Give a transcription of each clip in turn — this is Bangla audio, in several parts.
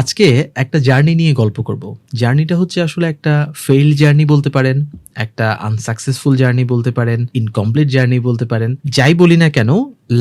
আজকে একটা জার্নি নিয়ে গল্প করব। জার্নিটা হচ্ছে আসলে একটা ফেইল্ড জার্নি বলতে পারেন, একটা আনসাকসেসফুল জার্নি বলতে পারেন, ইনকমপ্লিট জার্নি বলতে পারেন। যাই বলি না কেন,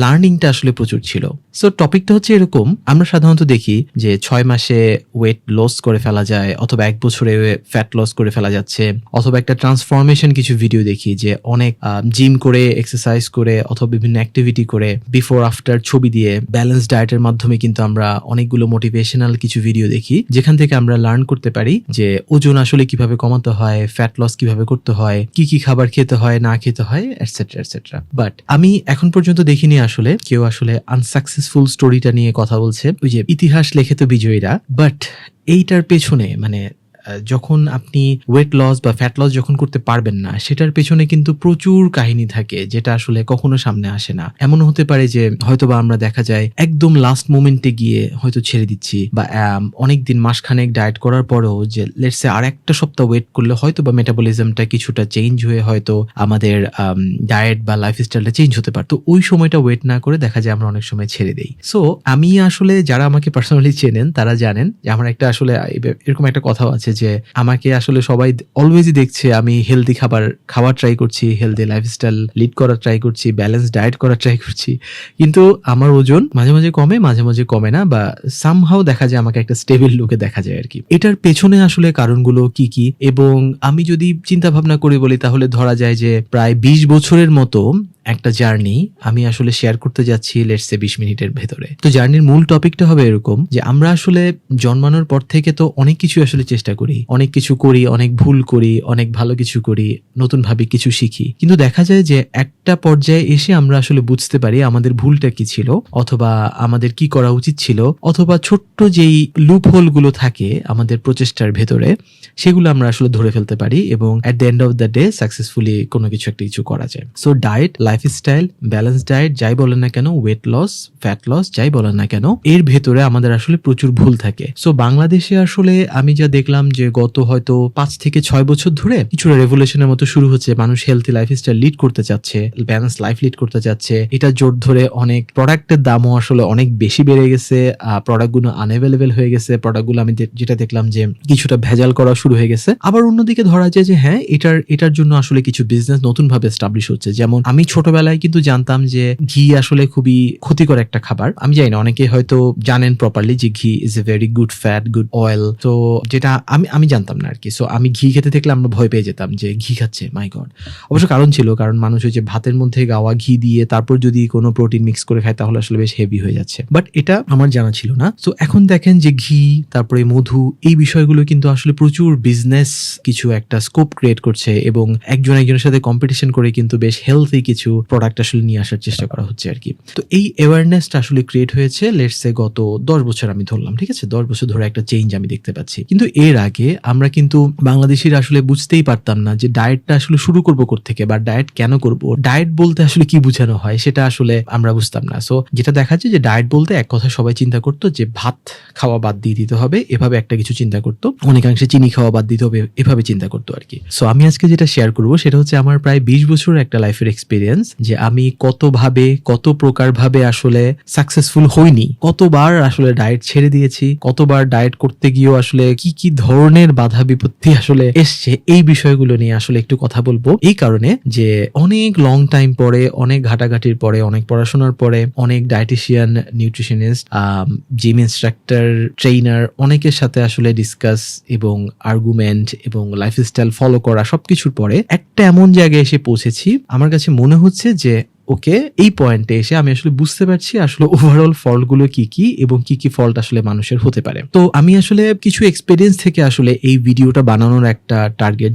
লার্নিংটা আসলে প্রচুর ছিল। সো টপিকটা হচ্ছে এরকম, আমরা সাধারণত দেখি যে 6 মাসে ওয়েট লস করে ফেলা যায়, অথবা 1 বছরে ফ্যাট লস করে ফেলা যাচ্ছে, অথবা একটা ট্রান্সফরমেশন কিছু ভিডিও দেখি যে অনেক জিম করে, এক্সারসাইজ করে, অথবা বিভিন্ন অ্যাক্টিভিটি করে বিফোর আফটার ছবি দিয়ে ব্যালেন্স ডায়েটের মাধ্যমে কিন্তু আমরা অনেকগুলো মোটিভেশনাল কিছু ভিডিও দেখি, যেখান থেকে আমরা লার্ন করতে পারি যে ওজন আসলে কিভাবে কমাতে হয়, ফ্যাট লস কিভাবে করতে হয়, কি কি খাবার খেতে হয় না খেতে হয়, এটসেট্রা এটসেট্রা। বাট আমি এখন পর্যন্ত দেখিনি আসলে কেউ আসলে আনসাকসেসফুল স্টোরিটা নিয়ে কথা বলছে। ওই যে ইতিহাস লেখে তো বিজয়ীরা, বাট এইটার পেছনে মানে যখন আপনি ওয়েট লস বা ফ্যাট লস যখন করতে পারবেন না, সেটার পেছনে কিন্তু প্রচুর কাহিনী থাকে যেটা আসলে কখনো সামনে আসে না। এমন হতে পারে যে হয়তোবা আমরা দেখা যায় একদম লাস্ট মোমেন্টে গিয়ে হয়তো ছেড়ে দিচ্ছি, বা অনেকদিন মাসখানেক ডায়েট করার পরেও যে লেটস সে আর একটা সপ্তাহ ওয়েট করলে হয়তো বা মেটাবলিজমটা কিছুটা চেঞ্জ হয়ে হয়তো আমাদের ডায়েট বা লাইফস্টাইলটা চেঞ্জ হতে পারতো। ওই সময়টা ওয়েট না করে দেখা যায় আমরা অনেক সময় ছেড়ে দেই। সো আমি আসলে, যারা আমাকে পার্সোনালি চেনেন তারা জানেন যে আমার একটা আসলে এরকম একটা কথাও আছে যে আমাকে আসলে সবাই অলওয়েজই দেখছে আমি হেলদি খাবার ট্রাই করছি, হেলদি লাইফস্টাইল লিড করার ট্রাই করছি, ব্যালেন্স ডায়েট করার ট্রাই করছি, কিন্তু আমার ওজন মাঝে মাঝে কমে, মাঝে মাঝে কমে না, বা সামহাও দেখা যায় আমাকে একটা স্টেবল লুকে দেখা যায় আর কি। এটার পেছনে আসলে কারণগুলো কি কি, এবং আমি যদি চিন্তা ভাবনা করে বলি তাহলে ধরা যায় যে প্রায় 20 বছরের মতো একটা জার্নি আমি আসলে শেয়ার করতে যাচ্ছি লেটস সে 20 মিনিটের ভেতরে। তো জার্নির মূল টপিকটা হবে এরকম যে আমরা আসলে জন্মানোর পর থেকে তো অনেক কিছু আসলে চেষ্টা করি, অনেক কিছু করি, অনেক ভুল করি, অনেক ভালো কিছু করি, নতুন ভাবে কিছু শিখি, কিন্তু দেখা যায় যে একটা পর্যায়ে এসে আমরা আসলে বুঝতে পারি আমাদের ভুলটা কি ছিল, অথবা আমাদের কি করা উচিত ছিল, অথবা ছোট্ট যেই লুপ হোল গুলো থাকে আমাদের প্রচেষ্টার ভেতরে সেগুলো আমরা আসলে ধরে ফেলতে পারি, এবং at the end of the day successfully কোনো কিছু একটা কিছু করা যায়। So diet, lifestyle, balance diet যাই বলেন না কেন, ওয়েট লস, ফ্যাট লস যাই বলেন না কেন, এর ভেতরে আমাদের আসলে প্রচুর ভুল থাকে। সো বাংলাদেশে আসলে আমি যা দেখলাম যে গত হয়তো 5 থেকে 6 বছর ধরে কিছুটা রেভলিউশনের মতো শুরু হচ্ছে। মানুষ হেলথি লাইফস্টাইল লিড করতে চাচ্ছে, ব্যালেন্স লাইফ লিড করতে চাচ্ছে। এটা জোর ধরে অনেক প্রোডাক্টের দামও আসলে অনেক বেশি বেড়ে গেছে, প্রোডাক্টগুলো আনঅ্যাভেলেবেল হয়ে গেছে, প্রোডাক্টগুলো আমি যেটা দেখলাম যে কিছুটা ভেজাল করা শুরু হয়ে গেছে। আবার অন্যদিকে ধরা যায় যে হ্যাঁ, এটার জন্য আসলে কিছু বিজনেস নতুন ভাবে এস্টাবলিশ হচ্ছে। যেমন আমি ছোটবেলায় কিন্তু জানতাম যে ঘি আসলে খুবই ক্ষতিকর একটা খাবার। আমি জানি না অনেকে হয়তো জানেন প্রপারলি যে ঘি is a very good fat, good oil. তো যেটা আমি জানতাম না আর কি। সো আমি ঘি খেতে দেখলে আমরা ভয় পেয়ে যেতাম যে ঘি খাচ্ছে, মাই গড। অবশ্য কারণ ছিল, কারণ মানুষ ওই যে ভাতের মধ্যে গাওয়া ঘি দিয়ে তারপর যদি কোনো প্রোটিন মিক্স করে খায় তাহলে আসলে বেশ হেভি হয়ে যাচ্ছে। বাট এটা আমার জানা ছিল না। সো এখন দেখেন যে ঘি, তারপরে মধু, এই বিষয়গুলো কিন্তু আসলে প্রচুর বিজনেস কিছু একটা স্কোপ ক্রিয়েট করছে, এবং একজন একজনের সাথে কম্পিটিশন করে কিন্তু বেশ হেলথি কিছু প্রোডাক্ট আসলে নিয়ে আসার চেষ্টা করা হচ্ছে আর কি। তো এই অ্যাওয়ারনেসটা আসলে ক্রিয়েট হয়েছে লেটস সে গত 10 বছর আমি ধরলাম, ঠিক আছে, 10 বছর ধরে একটা চেঞ্জ আমি দেখতে পাচ্ছি। কিন্তু এর আগে আমরা কিন্তু বাংলাদেশিরা আসলে বুঝতেই পারতাম না যে ডায়েটটা আসলে শুরু করবো কোত্থেকে, বা ডায়েট কেন করব, ডায়েট বলতে আসলে কি বোঝানো হয় সেটা আসলে আমরা বুঝতাম না। সো যেটা দেখা যায় যে ডায়েট বলতে এক কথা সবাই চিন্তা করতো যে ভাত খাওয়া বাদ দিয়ে দিতে হবে, এভাবে একটা কিছু চিন্তা করতো, অনেকাংশে চিনি খাওয়া বাদ দিতে হবে, এভাবে চিন্তা করতো আর কি। সো আমি আজকে যেটা শেয়ার করবো সেটা হচ্ছে আমার প্রায় 20 বছরের একটা লাইফের এক্সপিরিয়েন্স, যে আমি কত প্রকার ভাবে আসলে সাকসেসফুল হইনি, কতবার আসলে ডায়েট ছেড়ে দিয়েছি, কতবার ডায়েট করতে গিয়েও আসলে কি কি ধরনের বাধা বিপত্তি আসলে এসছে, এই বিষয়গুলো নিয়ে আসলে একটু কথা বলবো। এই কারণে যে অনেক লং টাইম পরে, অনেক ঘাটাঘাটির পরে, অনেক পড়াশোনার পরে, অনেক dietician, nutritionist, gym instructor, trainer, অনেকের সাথে আসলে ডিসকাস এবং আর্গুমেন্ট এবং লাইফস্টাইল ফলো করা সবকিছুর পরে একটা এমন জায়গায় এসে পৌঁছেছি, আমার কাছে মনে হচ্ছে যে ওকে, এই পয়েন্টে এসে আমি আসলে বুঝতে পারছি আসলে ওভারঅল ফল্ট গুলো কি কি, এবং কি কি ফল্ট আসলে মানুষের হতে পারে। তো আমি আসলে কিছু এক্সপেরিয়েন্স থেকে আসলে এই ভিডিওটা বানানোর একটা টার্গেট,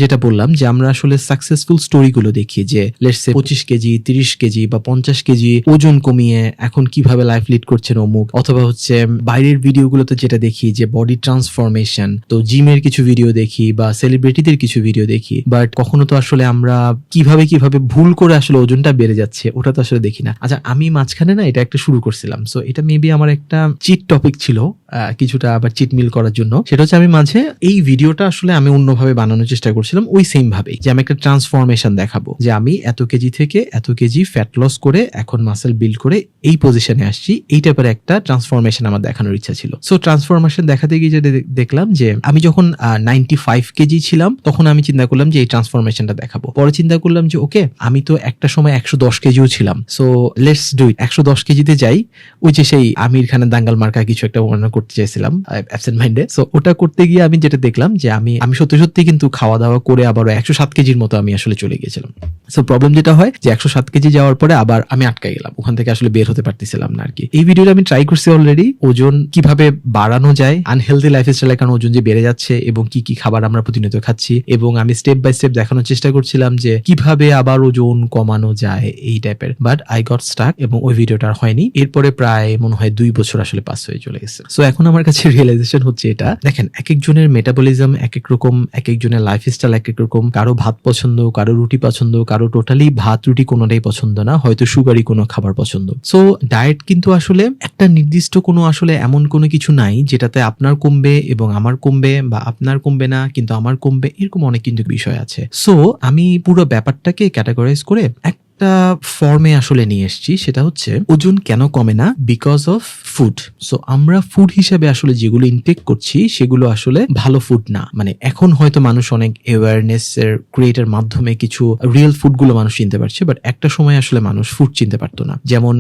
যেটা বললাম যে আমরা আসলে সাকসেসফুল স্টোরি গুলো দেখি, যে লেটস সে 25 কেজি, 30 কেজি বা 50 কেজি ওজন কমিয়ে এখন কিভাবে লাইফ লিড করছেন অমুক, অথবা হচ্ছে বাইরের ভিডিওগুলোতে যেটা দেখি যে বডি ট্রান্সফরমেশন, তো জিমের কিছু ভিডিও দেখি বা সেলিব্রিটিদের কিছু ভিডিও দেখি, বাট কখনো তো আসলে আমরা কিভাবে ভুল করে আসলে ওজনটা বেড়ে যাচ্ছে, ওটা তো আসলে দেখি না। আচ্ছা, আমি মাঝখানে না এটা একটা শুরু করছিলাম, সো এটা মেবি আমার একটা চিট টপিক ছিল, কিছুটা আবার চিট মিল করার জন্য। সেটা হচ্ছে আমি মাঝে এই ভিডিওটা আসলে আমি অন্যভাবে বানানোর চেষ্টা করছিলাম, ওই সেম ভাবে যে আমি একটা ট্রান্সফরমেশন দেখাবো, যে আমি এত কেজি থেকে এত কেজি ফ্যাট লস করে এখন মাসেল বিল্ড করে এই পজিশনে আসছি, এই টাইপের একটা ট্রান্সফরমেশন আমার দেখানোর ইচ্ছা ছিল। সো ট্রান্সফরমেশন দেখাতে গিয়ে যেটা দেখলাম যে আমি যখন 95 কেজি ছিলাম তখন আমি চিন্তা করলাম যে এই ট্রান্সফরমেশনটা দেখাবো। পরে চিন্তা করলাম যে ওকে, আমি তো একটা সময় 110 কেজিও ছিলাম, সো লেটস ডু ইট, 110 কেজিতে যাই। ওই যে সেই আমির খানের দাঙ্গাল মার্কা কিছু একটা বর্ণনা করতে চাইছিলাম অ্যাবসেন্ট মাইন্ডে। সো ওটা করতে গিয়ে আমি যেটা দেখলাম যে আমি সত্যি সত্যি কিন্তু খাওয়া দাওয়া করে আবারও 107 কেজির মতো আমি আসলে চলে গিয়েছিলাম। সো প্রবলেম যেটা হয় যে 107 কেজি যাওয়ার পরে আবার আমি আটকে গেলাম, ওখান থেকে আসলে বের হতে পারতেছিলাম না আর কি। এই ভিডিওটা আমি ট্রাই করছি অলরেডি, ওজন কিভাবে বাড়ানো যায় আনহেলদি লাইফস্টাইলের কারণে ওজন যে বেড়ে যাচ্ছে এবং কি কি খাবার আমরা প্রতিনিয়ত খাচ্ছি, এবং আমি স্টেপ বাই স্টেপ দেখানোর চেষ্টা করছিলাম যে কিভাবে আবার ওজন কমানো যায় এই টাইপের। বাট আই গট স্টাক এবং ওই ভিডিওটা আর হয়নি। এরপরে প্রায় মনে হয় 2 বছর আসলে পাস হয়ে চলে গেছে। সো এখন আমার কাছে রিয়েলাইজেশন হচ্ছে এটা, দেখেন এক একজনের মেটাবলিজম এক এক রকম, এক একজনের লাইফস্টাইল এক এক রকম। কারো ভাত পছন্দ, কারো রুটি পছন্দ, কারো টোটালি ভাত রুটি কোনোটাই পছন্দ না, হয়তো সুগারি কোনো খাবার পছন্দ। সো ডায়েট কিন্তু আসলে একটা নির্দিষ্ট কোনো আসলে এমন কোনো কিছু নাই যেটাতে আপনার কমবে এবং আমার কমবে, বা আপনার কমবে না কিন্তু আমার কমবে, এরকম অনেক কিন্তু বিষয় আছে। সো আমি পুরো ব্যাপারটাকে ক্যাটাগরাইজ করে একটা ফর্মে আসলে নিয়ে এসেছি, সেটা হচ্ছে ওজন কেন কমে না, বিকজ অফ ফুড। সো আমরা ফুড হিসেবে আসলে যেগুলো ইনটেক করছি সেগুলো আসলে ভালো ফুড না। মানে এখন হয়তো মানুষ অনেক অ্যাওয়ারনেস এর ক্রিয়েটের মাধ্যমে কিছু রিয়েল ফুড গুলো মানুষ চিনতে পারছে, বাট একটা সময় আসলে মানুষ ফুড চিনতে পারতো না। যেমন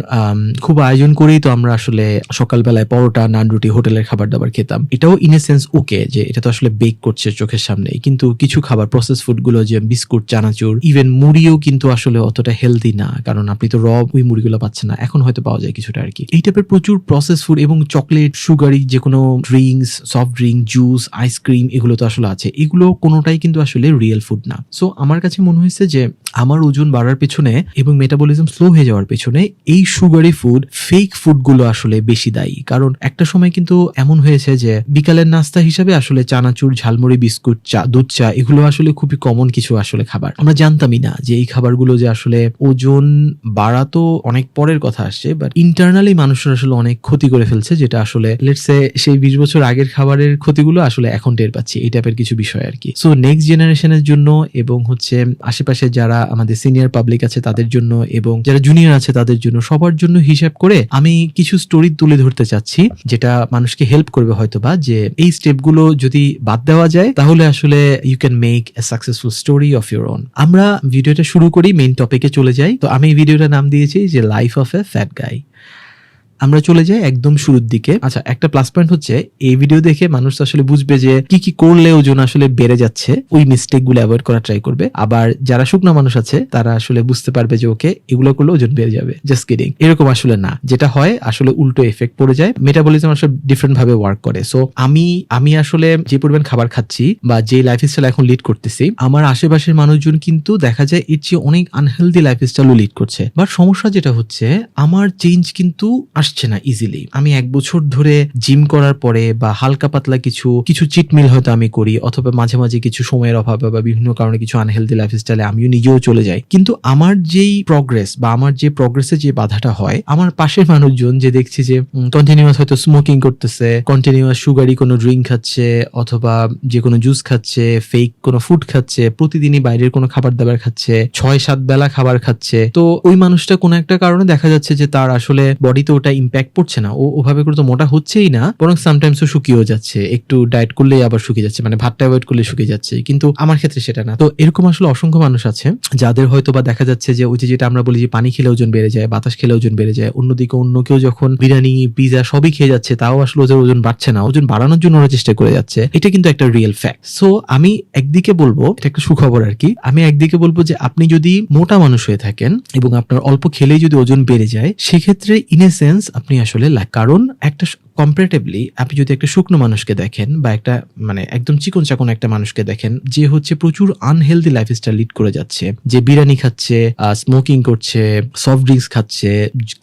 খুব আয়োজন করেই তো আমরা আসলে সকালবেলায় পরোটা, নান, রুটি, হোটেলের খাবার দাবার খেতাম। এটাও ইন এ সেন্স ওকে যে এটা তো আসলে বেক করছে চোখের সামনে, কিন্তু কিছু খাবার প্রসেস ফুড গুলো যে বিস্কুট, চানাচুর, ইভেন মুড়িও কিন্তু আসলে অতটা হেলদি না, কারণ আপনি তো র ওই মুড়িগুলো পাচ্ছেন না। এখন হয়তো পাওয়া যায় কিছুটা আর কি। এই টাইপের প্রচুর প্রসেস ফুড এবং চকলেট, সুগারি যে কোনো drinks, soft drink, juice, ice cream, এগুলো তো আসলে আছে। এগুলো কোনোটাই কিন্তু আসলে রিয়েল ফুড না। সো আমার কাছে মনে হয়েছে যে আমার ওজন বাড়ার পেছনে এবং মেটাবলিজম স্লো হয়ে যাওয়ার পেছনে এই সুগারি ফুড, ফেক ফুড গুলো আসলে বেশি দায়ী। কারণ একটা সময় কিন্তু এমন হয়েছে যে বিকালের নাস্তা হিসাবে আসলে চানাচুর, ঝালমুড়ি, বিস্কুট, চা, দুধ চা, এগুলো আসলে খুবই কমন কিছু আসলে খাবার। আমরা জানতামই না যে এই খাবারগুলো যে আসলে ওজন বাড়া তো অনেক পরের কথা আসছে, বাট ইন্টারনালি মানুষের আসলে অনেক ক্ষতি করে ফেলছে, যেটা আসলে লেটস সে সেই 20 বছর আগের খাবারের ক্ষতিগুলো আসলে এখন টের পাচ্ছি, এই টাইপের কিছু বিষয় আর কি। সো নেক্সট জেনারেশনের জন্য এবং হচ্ছে আশেপাশে যারা আমাদের সিনিয়র পাবলিক আছে তাদের জন্য এবং যারা জুনিয়র আছে তাদের জন্য, সবার জন্য হিসাব করে আমি কিছু স্টোরি তুলে ধরতে চাচ্ছি, যেটা মানুষকে হেল্প করবে হয়তোবা, যে এই স্টেপগুলো যদি বাদ দেওয়া যায় তাহলে আসলে you can make a successful story of your own. আমরা ভিডিওটা শুরু করি, মেইন টপিকে চলে যাই। তো আমি এই ভিডিওটার নাম দিয়েছি যে লাইফ অফ এ ফ্যাট গাই। আমরা চলে যাই একদম শুরুর দিকে। আচ্ছা, একটা প্লাস পয়েন্ট হচ্ছে এই ভিডিও দেখে মানুষ আসলে বুঝবে যে কি কি করলে ওজন আসলে বেড়ে যাচ্ছে, ওই মিস্টেক গুলো অ্যাভয়েড করা ট্রাই করবে। আবার যারা শুকনা মানুষ আছে তারা আসলে বুঝতে পারবে যে ওকে, এগুলো করলে ওজন বেড়ে যাবে। জাস্ট কিডিং, এরকম আসলে না। যেটা হয় আসলে উল্টো এফেক্ট পড়ে যায়, মেটাবলিজম আসলে ডিফারেন্ট ভাবে ওয়ার্ক করে। সো আমি আসলে যে পরিমাণ খাবার খাচ্ছি বা যে লাইফস্টাইল এখন লিড করতেছি, আমার আশেপাশের মানুষজন কিন্তু দেখা যায় এর চেয়ে অনেক আনহেলদি লাইফস্টাইলও লিড করছে। বাট সমস্যা যেটা হচ্ছে, আমার চেঞ্জ কিন্তু আসছে না ইজিলি। আমি 1 বছর ধরে জিম করার পরে বা হালকা পাতলা কিছু চিট মিল হয়তো আমি করি, অথবা মাঝে মাঝে কিছু সময়ের অভাবে বা বিভিন্ন কারণে কিছু আনহেলদি লাইফস্টাইলে আমিও নিজেও চলে যাই, কিন্তু আমার যেই প্রগ্রেস বা আমার যে প্রগ্রেসে যে বাধাটা হয়, আমার পাশের মানুষজন যে দেখছি যে কন্টিনিউয়াস হয়তো স্মোকিং করতেছে, কন্টিনিউয়াস সুগারি কোনো ড্রিঙ্ক খাচ্ছে, অথবা যে কোনো জুস খাচ্ছে, ফেক কোনো ফুড খাচ্ছে, প্রতিদিনই বাইরের কোনো খাবার দাবার খাচ্ছে, 6-7 বেলা খাবার খাচ্ছে, তো ওই মানুষটা কোনো একটা কারণে দেখা যাচ্ছে যে তার আসলে বডিতে ওটা ইম্প্যাক্ট পড়ছে না, ও ওভাবে করে তো মোটা হচ্ছেই না, বরং সামটাইমস ও শুকিয়েও যাচ্ছে, একটু ডায়েট করলেই আবার শুকিয়ে যাচ্ছে, মানে ভাতটা অ্যাভয়েড করলে শুকিয়ে যাচ্ছে। কিন্তু আমার ক্ষেত্রে সেটা না। তো এরকম আসলে অসংখ্য মানুষ আছে যাদের হয়তো বা দেখা যাচ্ছে যে ওই যেটা আমরা বলি যে পানি খেলে ওজন বেড়ে যায়, বাতাস খেলে ওজন বেড়ে যায়, অন্যদিকে অন্য কেউ যখন বিরিয়ানি, পিজা সবই খেয়ে যাচ্ছে তাও আসলে ওদের ওজন বাড়ছে না, ওজন বাড়ানোর জন্য ওরা চেষ্টা করে যাচ্ছে। এটা কিন্তু একটা রিয়েল ফ্যাক্ট। সো আমি একদিকে বলবো, এটা একটা সুখবর আর কি, আমি একদিকে বলবো যে আপনি যদি মোটা মানুষ হয়ে থাকেন এবং আপনার অল্প খেলেই যদি ওজন বেড়ে যায়, সেক্ষেত্রে ইন এ সেন্স আপনি আসলে কারণ একটা কম্পারেটিভলি আপনি যদি একটা শুকনো মানুষকে দেখেন বা একটা মানে একদম চিকন চাকন একটা মানুষকে দেখেন যে হচ্ছে প্রচুর আনহেলদি লাইফস্টাইল লিড করে যাচ্ছে, যে বিরিয়ানি খাচ্ছে, স্মোকিং করছে, সফট ড্রিঙ্কস খাচ্ছে,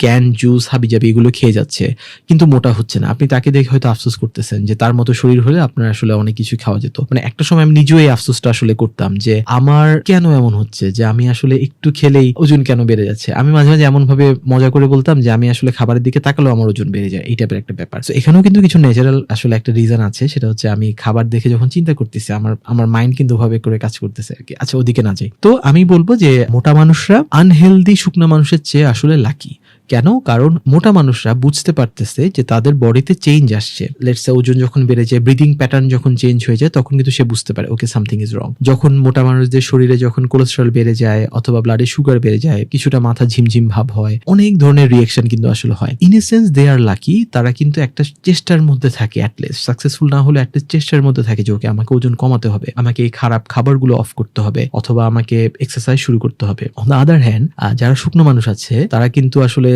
ক্যান জুস হাবিজাবি এগুলো খেয়ে যাচ্ছে, কিন্তু মোটা হচ্ছে না, আপনি তাকে দেখে হয়তো আফসোস করতেছেন যে তার মতো শরীর হলে আপনার আসলে অনেক কিছু খাওয়া যেত। মানে একটা সময় আমি নিজেও এই আফসোসটা আসলে করতাম যে আমার কেন এমন হচ্ছে, যে আমি আসলে একটু খেলেই ওজন কেন বেড়ে যাচ্ছে। আমি মাঝে মাঝে এমন ভাবে মজা করে বলতাম যে আমি আসলে খাবারের দিকে তাকালেও আমার ওজন বেড়ে যায়, এই টাইপের একটা ব্যাপার। তো এখানেও কিন্তু কিছু ন্যাচারাল আসলে একটা রিজন আছে, সেটা হচ্ছে আমি খাবার দেখে যখন চিন্তা করতেছি আমার মাইন্ড কিন্তু ভাবে করে কাজ করতেছে আর কি। আচ্ছা ওদিকে না যাই, তো আমি বলবো যে মোটা মানুষরা আনহেলদি শুকনা মানুষের চেয়ে আসলে লাকি। কেন? কারণ মোটা মানুষরা বুঝতে পারতেছে যে তাদের বডিতে চেঞ্জ আসছে, লেটস সে ওজন যখন বেড়ে যায়, ব্রিদিং প্যাটার্ন যখন চেঞ্জ হয়ে যায়, তখন কিন্তু সে বুঝতে পারে ওকে সামথিং ইজ রং। যখন মোটা মানুষদের শরীরে যখন কোলেস্টেরল বেড়ে যায় অথবা ব্লাডে সুগার বেড়ে যায়, কিছুটা মাথা ঝিমঝিম ভাব হয়, অনেক ধরনের রিয়েকশন কিন্তু আসলে হয়। In a sense they are lucky, তারা কিন্তু একটা চেষ্টার মধ্যে থাকে, অ্যাটলিস্ট সাকসেসফুল না হলে একটা চেষ্টার মধ্যে থাকে যে ওকে আমাকে ওজন কমাতে হবে, আমাকে এই খারাপ খাবারগুলো অফ করতে হবে, অথবা আমাকে এক্সারসাইজ শুরু করতে হবে। অন দ্য আদার হ্যান্ড যারা শুকনো মানুষ আছে তারা কিন্তু আসলে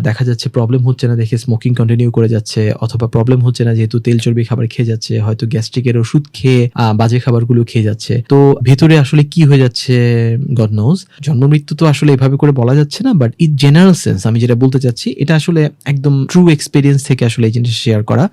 দেখা যাচ্ছে প্রবলেম হচ্ছে না দেখে স্মোকিং কন্টিনিউ করে যাচ্ছে, অথবা প্রবলেম হচ্ছে না যেহেতু তেল চর্বি খাবার খেয়ে যাচ্ছে, হয়তো গ্যাস্ট্রিকের ওষুধ খেয়ে বাজে খাবারগুলো খেয়ে যাচ্ছে। তো ভেতরে আসলে কি হয়ে যাচ্ছে গড নোজ। জন্ম মৃত্যু তো আসলে এভাবে করে বলা যাচ্ছে না, বাট ইন জেনারেল সেন্স আমি যেটা বলতে চাচ্ছি এটা আসলে একদম ট্রু এক্সপিরিয়েন্স থেকে আসলে এই জিনিসটা শেয়ার করা,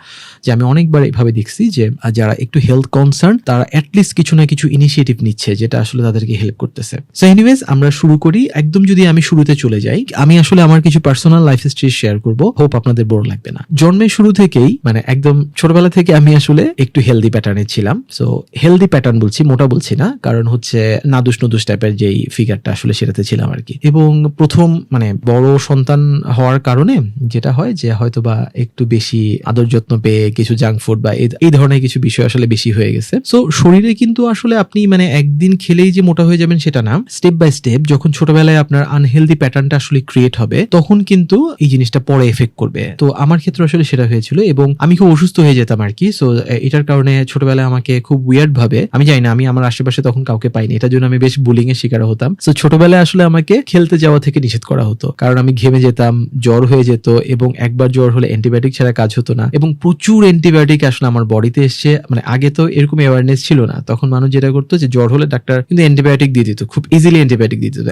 যে আমি অনেকবার এইভাবে দেখছি যে যারা একটু হেলথ কনসার্ন তারা অ্যাটলিস্ট কিছু না কিছু ইনিশিয়েটিভ নিচ্ছে যেটা আসলে তাদেরকে হেল্প করতেছে। সো এনিওয়েজ আমরা শুরু করি। একদম যদি আমি শুরুতে চলে যাই, আমি আসলে আমার কিছু পার্সোনাল লাইফ হিস্ট্রি শেয়ার করব, হোপ আপনাদের বোর লাগবে না। জন্মের শুরু থেকেই মানে একদম ছোটবেলা থেকে আমি আসলে একটু হেলদি প্যাটার্নে ছিলাম। সো হেলদি প্যাটার্ন বলছি, মোটা বলছি না, কারণ হচ্ছে নাদুস নদুস টাইপের যেই ফিগারটা আসলে সেটাতে ছিলাম আর কি। এবং প্রথম মানে বড় সন্তান হওয়ার কারণে যেটা হয় যে হয়তো বা একটু বেশি আদর যত্ন পেয়ে কিছু জাঙ্ক ফুড বা এই ধরনের কিছু বিষয় আসলে বেশি হয়ে গেছে। সো শরীরে কিন্তু আসলে আপনি মানে একদিন খেলেই যে মোটা হয়ে যাবেন সেটা না, স্টেপ বাই স্টেপ যখন ছোটবেলায় আপনার আনহেলদি প্যাটার্নটা আসলে ক্রিয়েট হবে তখন কিন্তু এই জিনিসটা পরে এফেক্ট করবে। তো আমার ক্ষেত্রে আসলে সেটা হয়েছিল এবং আমি খুব অসুস্থ হয়ে যেতাম আর কি। সো এটার কারণে ছোটবেলায় আমাকে খুব উইয়ার্ড ভাবে, আমি জানি না, আমি আমার আশেপাশে তখন কাউকে পাইনি, এটার জন্য আমি বেশ বুলিং এর শিকার হতাম। সো ছোটবেলায় আসলে আমাকে খেলতে যাওয়া থেকে নিষেধ করা হতো, কারণ আমি ঘেমে যেতাম, জ্বর হয়ে যেত, এবং একবার জ্বর হলে অ্যান্টিবায়োটিক ছাড়া কাজ হতো না, এবং প্রচুর অ্যান্টিবায়োটিক আসলে আমার বডিতে এসছে। মানে আগে তো এরকম অ্যাওয়ারনেস ছিল না, তখন মানুষ যেটা করতো যে জ্বর হলে ডাক্তার কিন্তু অ্যান্টিবায়োটিক দিয়ে দিত, খুব ইজিলি অ্যান্টিবায়োটিক দিয়ে দিত।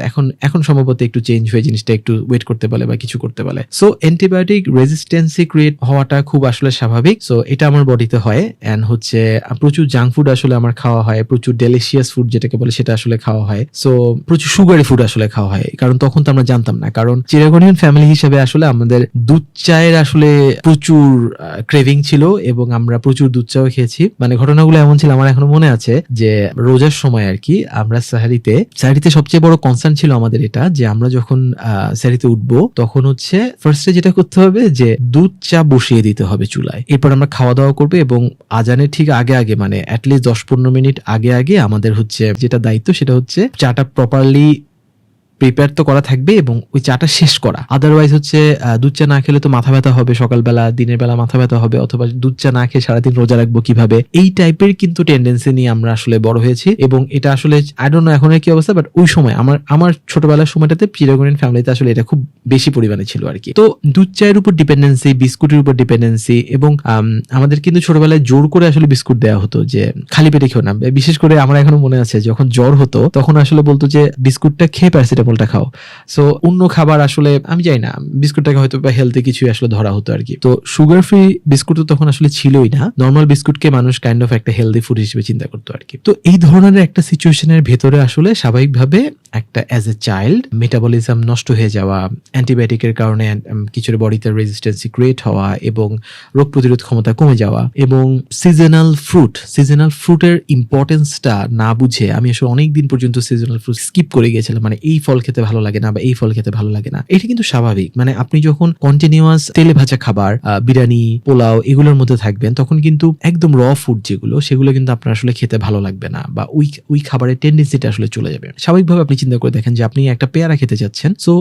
এখন সম্ভবত একটু চেঞ্জ হয়ে জিনিসটা একটু ওয়েট করতে বলে বা কিছু করতে বলে। সো অ্যান্টিবায়োটিক রেজিস্ট্যান্সি ক্রিয়েট হওয়াটা খুব আসলে স্বাভাবিক। সো এটা আমার বডিতে হয়। এন্ড হচ্ছে প্রচুর জাঙ্ক ফুড আসলে আমার খাওয়া হয়, প্রচুর ডেলিশিয়াস ফুড যেটাকে বলে সেটা আসলে খাওয়া হয়। সো প্রচুর সুগারি ফুড আসলে খাওয়া হয়, কারণ তখন তো আমরা জানতাম না, কারণ চিরাগনিয়ান ফ্যামিলি হিসেবে আসলে আমাদের দুধ চায়ের আসলে প্রচুর ক্রেভিং ছিল এবং আমরা প্রচুর দুধ চাও খেয়েছি। মানে ঘটনাগুলো এমন ছিল, আমার এখনো মনে আছে যে রোজার সময় আর কি আমরা সাহারিতে সবচেয়ে বড় কনসার্ন ছিল আমাদের এটা, যে আমরা যখন সাহারিতে উঠবো তখন হচ্ছে ফার্স্টে যেটা করতে হবে যে দুধ চা বসিয়ে দিতে হবে চুলায়, এরপর আমরা খাওয়া দাওয়া করবো এবং আজানের ঠিক আগে মানে অ্যাটলিস্ট 10-15 মিনিট আগে আমাদের হচ্ছে যেটা দায়িত্ব সেটা হচ্ছে চাটা প্রপারলি প্রিপেয়ার তো করা থাকবে এবং ওই চাটা শেষ করা। আদারওয়াইজ হচ্ছে দুধ চা না খেলে তো মাথা ব্যথা হবে, সকালবেলা দিনের বেলা মাথা ব্যথা হবে, অথবা দুধ চা না খেয়ে সারাদিন রোজা রাখবো কিভাবে, এই টাইপের কিন্তু টেন্ডেন্সি নিয়ে আমরা আসলে বড় হয়েছি। এবং এটা আসলে আই ডোন্ট নো এখন কি অবস্থা, বাট ওই সময় আমার ছোটবেলার সময়টাতে চিরাগনিয়ান ফ্যামিলিতে আসলে এটা খুব বেশি পরিমাণে ছিল আর কি। তো দুধ চায়ের উপর ডিপেন্ডেন্সি, বিস্কুটের উপর ডিপেন্ডেন্সি, এবং আমাদের কিন্তু ছোটবেলায় জোর করে আসলে বিস্কুট দেওয়া হতো যে খালি পেটে খেও না। বিশেষ করে আমার এখনো মনে আছে যখন জ্বর হতো তখন আসলে বলতো যে বিস্কুটটা খেয়ে প্যারাসিটামলটা খাও। সো অন্য খাবার আসলে আমি জানি না, বিস্কুটটাকে হয়তো বা হেলথে কিছু আসলে ধরা হতো আর কি। তো সুগার ফ্রি বিস্কুট তো তখন আসলে ছিলই না, নর্মাল বিস্কুটকে মানুষ কাইন্ড অফ একটা হেলদি ফুড হিসেবে চিন্তা করতো আর কি। তো এই ধরনের একটা সিচুয়েশনের ভেতরে আসলে স্বাভাবিকভাবে একটা অ্যাজ এ চাইল্ড মেটাবলিজম নষ্ট হয়ে যাওয়া, অ্যান্টিবায়োটিকের কারণে কিছুর বডিতে রেজিস্ট্যান্সি ক্রিয়েট হওয়া এবং রোগ প্রতিরোধ ক্ষমতা কমে যাওয়া, এবং সিজনাল ফ্রুটের ইম্পর্টেন্সটা না বুঝে আমি আসলে অনেকদিন পর্যন্ত সিজনাল ফ্রুট স্কিপ করে গিয়েছিলাম। মানে এই ফল খেতে ভালো লাগে না বা এই ফল খেতে ভালো লাগে না, এটা কিন্তু স্বাভাবিক। মানে আপনি যখন কন্টিনিউয়াস তেলে ভাজা খাবার, বিরিয়ানি, পোলাও এগুলোর মধ্যে থাকবেন তখন কিন্তু একদম র ফুড সেগুলো কিন্তু আপনার আসলে খেতে ভালো লাগবে না, বা ওই খাবারের টেন্ডেন্সিটা আসলে চলে যাবে। স্বাভাবিকভাবে আপনি চিন্তা করে দেখেন যে আপনি একটা পেয়ারা খেতে যাচ্ছেন, সো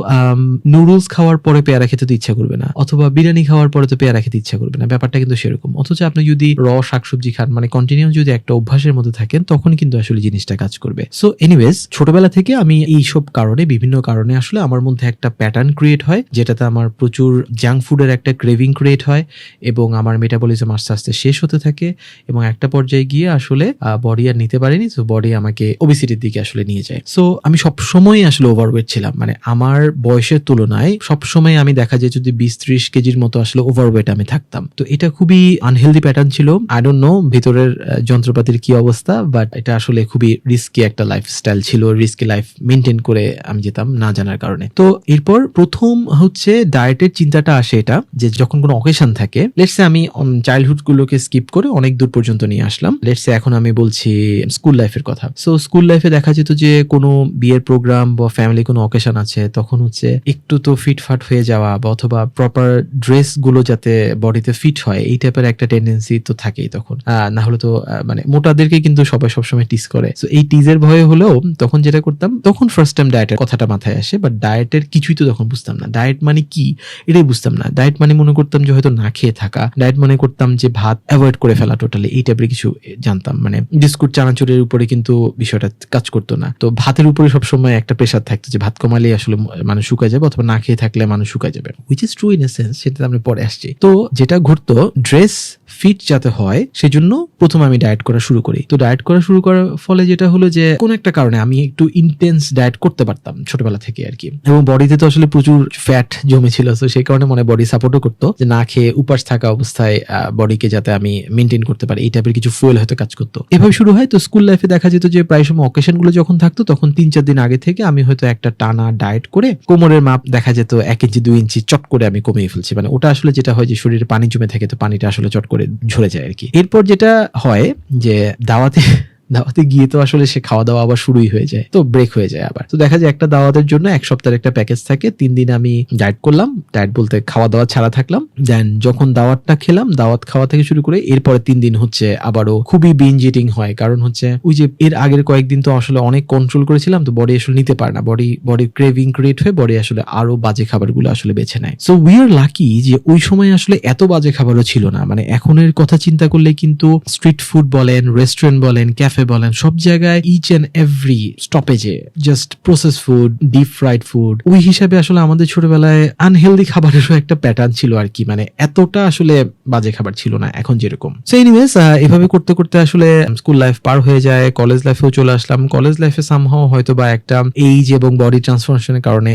নুডলস খাওয়ার পরে পেয়ারা খেতে তো ইচ্ছা করবে না, অথবা বিরিয়ানি খাওয়ার পরে তো পেয়ারা খেতে ইচ্ছা করবে না, ব্যাপারটা কিন্তু সেরকম। অথচ আপনি যদি র শাকসবজি খান, মানে কন্টিনিউ যদি একটা অভ্যাসের মধ্যে থাকেন তখন কিন্তু আসলে জিনিসটা কাজ করবে। সো এনিওয়েজ ছোটবেলা থেকে আমি এইসব কারণে বিভিন্ন কারণে আসলে আমার মধ্যে একটা প্যাটার্ন ক্রিয়েট হয়, যেটাতে আমার প্রচুর জাঙ্ক ফুডের একটা ক্রেভিং ক্রিয়েট হয় এবং আমার মেটাবলিজম আস্তে আস্তে শেষ হতে থাকে এবং একটা পর্যায়ে গিয়ে আসলে বডি আর নিতে পারেনি, তো বডি আমাকে ওবেসিটির দিকে আসলে নিয়ে যায়। সো আমি সবসময় আসলে ওভারওয়েট ছিলাম, মানে আমার বয়সের তুলনায় সবসময় আমি দেখা যায় যদি 20-30 কেজির মতো আসলে ওভারওয়েট আমি থাকতাম। তো এটা খুবই আনহেলদি প্যাটার্ন ছিল। আই ডোন্ট নো ভিতরের যন্ত্রপাতির কি অবস্থা, বাট এটা আসলে খুবই রিস্কি একটা লাইফস্টাইল ছিল, রিস্কি লাইফ মেনটেন করে আমি যেতাম না জানার কারণে। তো এরপর প্রথম হচ্ছে ডায়েটের চিন্তাটা আসে এটা যে যখন কোনো অকেশন থাকে, লেটসে আমি চাইল্ডহুড গুলোকে স্কিপ করে অনেক দূর পর্যন্ত নিয়ে আসলাম, লেটসে এখন আমি বলছি স্কুল লাইফের কথা। সো স্কুল লাইফে দেখা যেত যে কোনো বিয়ের প্রোগ্রাম বা ফ্যামিলি কোনো অকেশন আছে, তখন হচ্ছে একটু তো ফিটফাট হয়ে যাওয়া বা অথবা প্রপার ড্রেস গুলো যাতে বডিতে ফিট হয় এই টাইপের একটা টেন্ডেন্সি তো থাকেই তখন। না হলে তো মানে মোটাদেরকে কিন্তু সবাই সবসময় টিজ করে। সো এই টিজের ভয়ে হলেও তখন যেটা করতাম, তখন ফার্স্ট টাইম ডায়েটের কথাটা মাথায় আসে, বাট ডায়েটের কিছুই তো তখন বুঝতাম না। ডায়েট মানে কি এটাই বুঝতাম না। ডায়েট মানে মনে করতাম যে হয়তো না খেয়ে থাকা, ডায়েট মনে করতাম যে ভাত অ্যাভয়েড করে ফেলা টোটালি, এই টাইপের কিছু জানতাম। মানে বিস্কুট চানাচুরের উপরে কিন্তু বিষয়টা কাজ করতো না। তো ভাতের উপরে সবসময় একটা প্রেশার থাকতো যে ভাত কমালেই আসলে মানুষ শুকায় যাবে অথবা না খেয়ে থাকলে মানুষ শুকায় যাবে, which is true in a sense, সেটা আমরা পরে আসছি। তো যেটা ঘটতো, ড্রেস ফিট যাতে হয় সেজন্য প্রথম আমি ডায়েট করা শুরু করি। তো ডায়েট করা শুরু করার ফলে যেটা হলো যে কোন একটা কারণে আমি একটু ইন্টেন্স ডায়েট করতে পারতাম ছোটবেলা থেকে আর কি, এবং বডিতে তো আসলে প্রচুর ফ্যাট জমেছিল, তো সেই কারণে মনে বডি সাপোর্টও করতো যে না খেয়ে উপাস থাকা অবস্থায় বডিকে যাতে আমি মেনটেন করতে পারি, এই টাইপের কিছু ফুয়েল হয়তো কাজ করতো। এভাবে শুরু হয়। তো স্কুল লাইফে দেখা যেত যে প্রায় সময় অকেশন গুলো যখন থাকতো তখন 3-4 দিন আগে থেকে আমি হয়তো একটা টানা ডায়েট করে কোমরের মাপ দেখা যেত 1 ইঞ্চি 2 ইঞ্চি চট করে আমি কমিয়ে ফেলছি। মানে ওটা আসলে যেটা হয় যে শরীরে পানি জমে থাকে, তো পানিটা আসলে চট করে ঝরে যায় আর কি। এরপর যেটা হয় যে দাওয়াতে গিয়ে তো আসলে সে খাওয়া দাওয়া আবার শুরুই হয়ে যায়, তো ব্রেক হয়ে যায় আবার। তো দেখা যায় একটা দাওয়াতের জন্য 1 সপ্তাহের একটা প্যাকেজ থাকে, 3 দিন আমি ডায়েট করলাম, ডায়েট বলতে খাওয়া দাওয়া ছাড়া থাকলাম। দেন যখন দাওয়াতটা খেলাম, দাওয়াত খাওয়া থেকে শুরু করে এরপরে 3 দিন হচ্ছে আবারও খুবই বিঞ্জ ইটিং হয়, কারণ হচ্ছে ওই যে এর আগের কয়েকদিন তো আসলে অনেক কন্ট্রোল করেছিলাম, তো বডি আসলে নিতে পারে না, বডি ক্রেভিং ক্রিয়েট হয়ে বডি আসলে আরো বাজে খাবারগুলো আসলে বেছে নেয়। সো উই আর লাকি যে ওই সময় আসলে এত বাজে খাবারও ছিল না। মানে এখনের কথা চিন্তা করলে কিন্তু স্ট্রিট ফুড বলেন, রেস্টুরেন্ট বলেন, ক্যাফে বলেন, সব জায়গায় ইচ এন্ড এভরি স্টপেজে just process food, deep fried food. ওই হিসাবে আসলে আমাদের ছোটবেলায় আনহেলদি খাবারেরও একটা প্যাটার্ন ছিল আর কি, মানে এতটা আসলে বাজে খাবার ছিল না এখন যেরকম। সো এনিওয়েজ এভাবে করতে করতে আসলে স্কুল লাইফ পার হয়ে যায়, কলেজ লাইফেও চলে আসলাম। কলেজ লাইফে সামহাও হয়তো বা একটা এইজ এবং বডি ট্রান্সফরমেশনের কারণে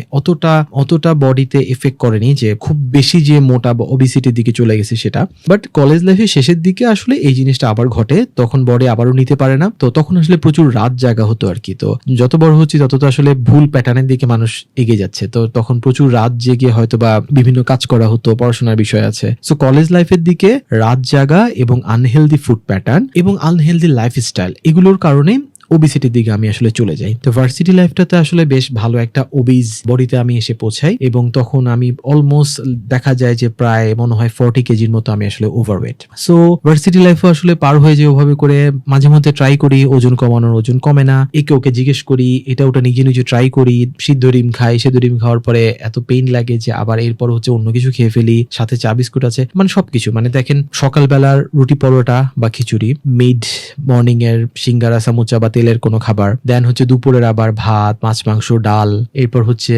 অতটা বডিতে এফেক্ট করেনি যে খুব বেশি যে মোটা বা ওবেসিটির দিকে চলে গেছে সেটা। বাট কলেজ লাইফের শেষের দিকে আসলে এই জিনিসটা আবার ঘটে, তখন বডি আবারও নিতে পারে না, তো তখন আসলে প্রচুর রাত জাগা হতো আর কি। তো যত বড় হচ্ছে তত তো আসলে ভুল প্যাটার্নের দিকে মানুষ এগিয়ে যাচ্ছে, তো তখন প্রচুর রাত জেগে হয়তো বা বিভিন্ন কাজ করা হতো, পড়াশোনার বিষয় আছে। সো কলেজ লাইফের দিকে রাত জাগা এবং আনহেলদি ফুড প্যাটার্ন এবং আনহেলদি লাইফস্টাইল, এগুলোর কারণে ওবেসিটির দিকে আমি আসলে চলে যাই। তো ভার্সিটি লাইফটাতে আসলে বেশ ভালো একটা ওবেজ বডিতে আমি এসে পৌঁছাই, এবং তখন আমি অলমোস্ট দেখা যায় যে প্রায় মনে হয় 40 কেজির মতো আমি আসলে ওভারওয়েট। সো ভার্সিটি লাইফে আসলে পার হয়ে যায় ওভাবে করে, মাঝে মধ্যে ট্রাই করি ওজন কমানোর, ওজন কমে না, একে ওকে জিজ্ঞেস করি, এটা ওটা নিজে নিজে ট্রাই করি, সিদ্ধ ডিম খাই, সিদ্ধ ডিম খাওয়ার পরে এত পেইন লাগে যে আবার এরপর হচ্ছে অন্য কিছু খেয়ে ফেলি, সাথে চা বিস্কুট আছে, মানে সবকিছু। মানে দেখেন সকালবেলার রুটি পরোটা বা খিচুড়ি, মিড মর্নিং এর সিঙ্গারা সামুচা বা তেলের কোনো খাবার, দেন হচ্ছে দুপুরের আবার ভাত, মাছ, মাংস, ডাল, এরপর হচ্ছে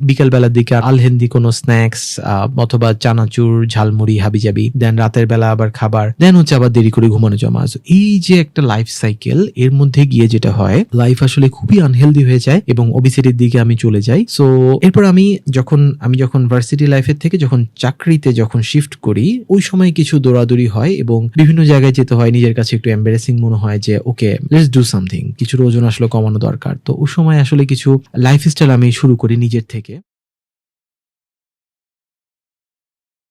বিকেল বেলার দিকে আলহেলদি কোনো স্ন্যাক্স অথবা চানাচুর, ঝালমুড়ি, হাবিজাবি, দেন রাতের বেলা আবার খাবার, দেন হচ্ছে আবার দেরি করে ঘুমানো জমা। এই যে একটা লাইফ সাইকেল, এর মধ্যে গিয়ে যেটা হয় লাইফ আসলে খুবই আনহেলদি হয়ে যায় এবং ওবেসিটির দিকে আমি চলে যাই। সো এরপর আমি যখন ভার্সিটি লাইফের থেকে যখন চাকরিতে যখন শিফট করি, ওই সময় কিছু দৌড়াদৌড়ি হয় এবং বিভিন্ন জায়গায় যেতে হয়, নিজের কাছে একটু এম্বারেসিং মনে হয় যে ওকে লেটস ডু সামথিং, কিছুর ওজন আসলে কমানো দরকার। তো ওই সময় আসলে কিছু লাইফস্টাইল আমি শুরু করি নিজের থেকে।